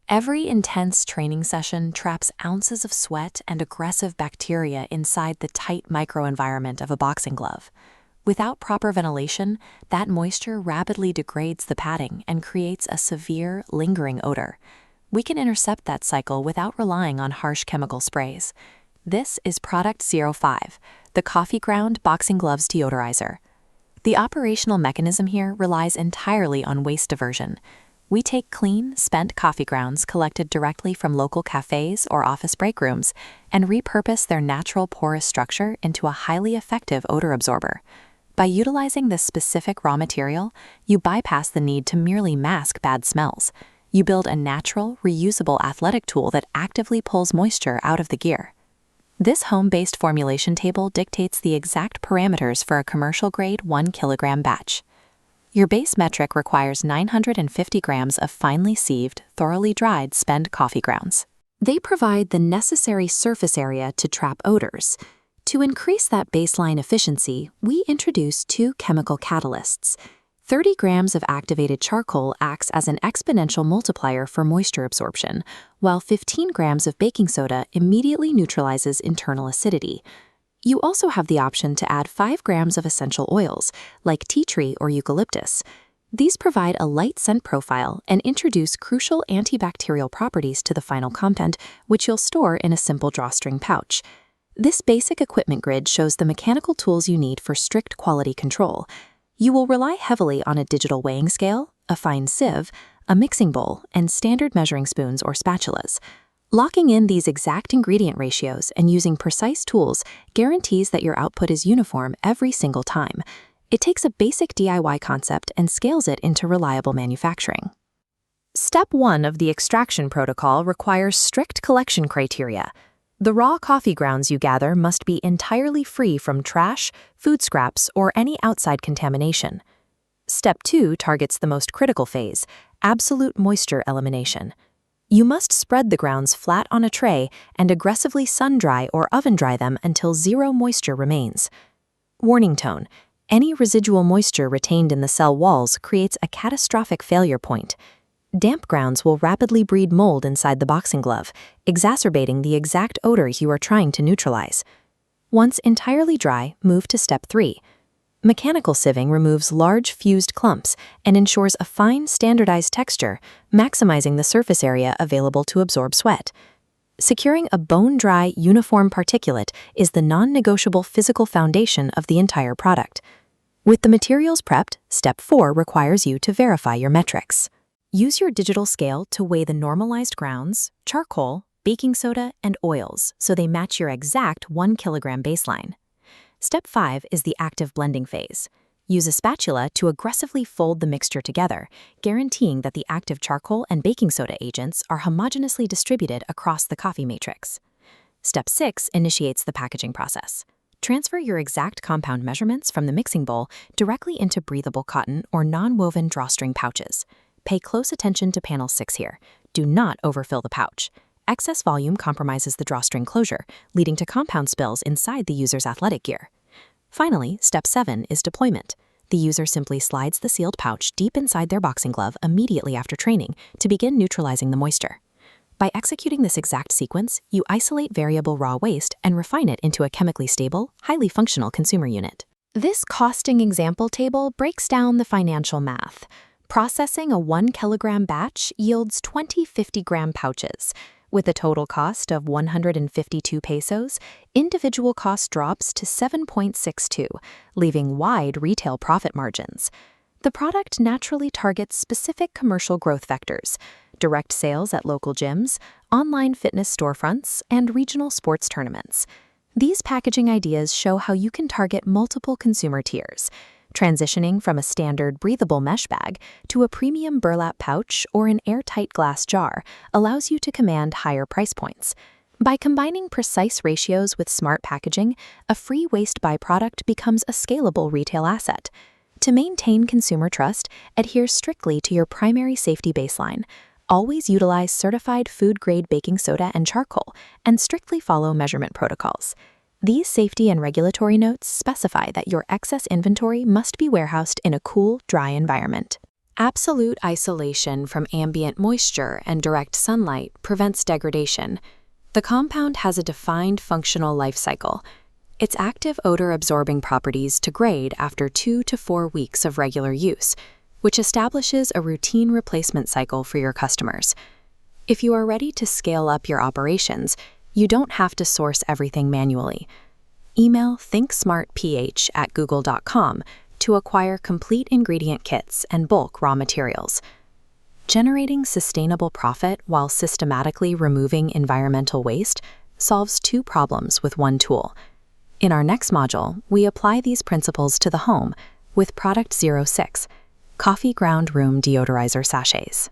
Every intense training session traps ounces of sweat and aggressive bacteria inside the tight microenvironment of a boxing glove. Without proper ventilation, that moisture rapidly degrades the padding and creates a severe, lingering odor. We can intercept that cycle without relying on harsh chemical sprays. This is Product 05, the Coffee Ground Boxing Gloves Deodorizer. The operational mechanism here relies entirely on waste diversion. We take clean, spent coffee grounds collected directly from local cafes or office break rooms and repurpose their natural porous structure into a highly effective odor absorber. By utilizing this specific raw material, you bypass the need to merely mask bad smells. You build a natural, reusable athletic tool that actively pulls moisture out of the gear. This home-based formulation table dictates the exact parameters for a commercial-grade 1 kilogram batch. Your base metric requires 950 grams of finely sieved, thoroughly dried spent coffee grounds. They provide the necessary surface area to trap odors. To increase that baseline efficiency, we introduce two chemical catalysts. 30 grams of activated charcoal acts as an exponential multiplier for moisture absorption, while 15 grams of baking soda immediately neutralizes internal acidity. You also have the option to add 5 grams of essential oils, like tea tree or eucalyptus. These provide a light scent profile and introduce crucial antibacterial properties to the final compound, which you'll store in a simple drawstring pouch. This basic equipment grid shows the mechanical tools you need for strict quality control. You will rely heavily on a digital weighing scale, a fine sieve, a mixing bowl, and standard measuring spoons or spatulas. Locking in these exact ingredient ratios and using precise tools guarantees that your output is uniform every single time. It takes a basic DIY concept and scales it into reliable manufacturing. Step 1 of the extraction protocol requires strict collection criteria. The raw coffee grounds you gather must be entirely free from trash, food scraps, or any outside contamination. Step 2 targets the most critical phase, absolute moisture elimination. You must spread the grounds flat on a tray and aggressively sun-dry or oven-dry them until zero moisture remains. Warning tone: any residual moisture retained in the cell walls creates a catastrophic failure point. Damp grounds will rapidly breed mold inside the boxing glove, exacerbating the exact odors you are trying to neutralize. Once entirely dry, move to Step 3. Mechanical sieving removes large fused clumps and ensures a fine, standardized texture, maximizing the surface area available to absorb sweat. Securing a bone-dry, uniform particulate is the non-negotiable physical foundation of the entire product. With the materials prepped, Step 4 requires you to verify your metrics. Use your digital scale to weigh the normalized grounds, charcoal, baking soda, and oils so they match your exact 1 kilogram baseline. Step 5 is the active blending phase. Use a spatula to aggressively fold the mixture together, guaranteeing that the active charcoal and baking soda agents are homogeneously distributed across the coffee matrix. Step 6 initiates the packaging process. Transfer your exact compound measurements from the mixing bowl directly into breathable cotton or non-woven drawstring pouches. Pay close attention to panel 6 here. Do not overfill the pouch. Excess volume compromises the drawstring closure, leading to compound spills inside the user's athletic gear. Finally, Step 7 is deployment. The user simply slides the sealed pouch deep inside their boxing glove immediately after training to begin neutralizing the moisture. By executing this exact sequence, you isolate variable raw waste and refine it into a chemically stable, highly functional consumer unit. This costing example table breaks down the financial math. Processing a 1 kilogram batch yields 20 50-gram pouches. With a total cost of 152 pesos, individual cost drops to 7.62, leaving wide retail profit margins. The product naturally targets specific commercial growth vectors: direct sales at local gyms, online fitness storefronts, and regional sports tournaments. These packaging ideas show how you can target multiple consumer tiers, transitioning from a standard breathable mesh bag to a premium burlap pouch or an airtight glass jar allows you to command higher price points. By combining precise ratios with smart packaging, a free waste byproduct becomes a scalable retail asset. To maintain consumer trust, adhere strictly to your primary safety baseline. Always utilize certified food-grade baking soda and charcoal, and strictly follow measurement protocols. These safety and regulatory notes specify that your excess inventory must be warehoused in a cool, dry environment. Absolute isolation from ambient moisture and direct sunlight prevents degradation. The compound has a defined functional life cycle. Its active odor-absorbing properties degrade after 2 to 4 weeks of regular use, which establishes a routine replacement cycle for your customers. If you are ready to scale up your operations, you don't have to source everything manually. Email thinksmartph@google.com to acquire complete ingredient kits and bulk raw materials. Generating sustainable profit while systematically removing environmental waste solves 2 problems with 1 tool. In our next module, we apply these principles to the home with Product 06, Coffee Ground Room Deodorizer Sachets.